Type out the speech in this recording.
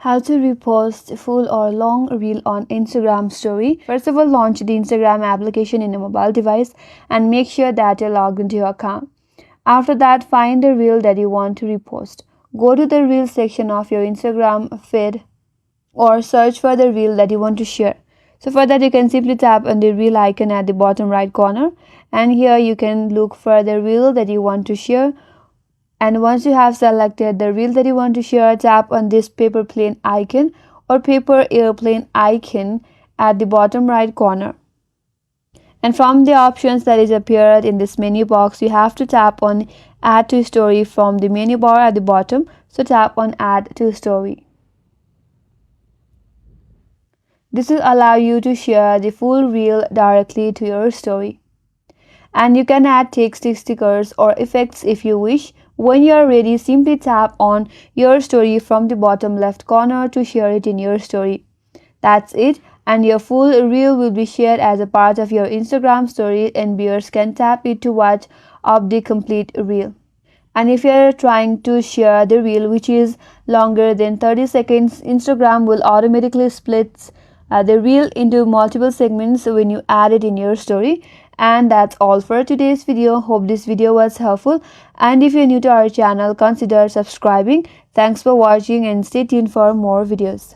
How to repost full or long reel on Instagram story. First of all, launch the Instagram application in a mobile device and make sure that you're logged into your account. After that, find the reel that you want to repost. Go to the reel section of your Instagram feed or search for the reel that you want to share. So for that, you can simply tap on the reel icon at the bottom right corner, and here you can look for the reel that you want to share. And once you have selected the reel that you want to share, tap on this paper plane icon or paper airplane icon at the bottom right corner. And from the options that is appeared in this menu box, you have to tap on add to story from the menu bar at the bottom. So tap on add to story. This will allow you to share the full reel directly to your story. And you can add text, stickers or effects if you wish. When you are ready, simply tap on your story from the bottom left corner to share it in your story. That's it, and your full reel will be shared as a part of your Instagram story, and viewers can tap it to watch up the complete reel. And if you are trying to share the reel which is longer than 30 seconds, Instagram will automatically split the reel into multiple segments when you add it in your story. And that's all for today's video. Hope this video was helpful, and if you're new to our channel, consider subscribing. Thanks for watching and stay tuned for more videos.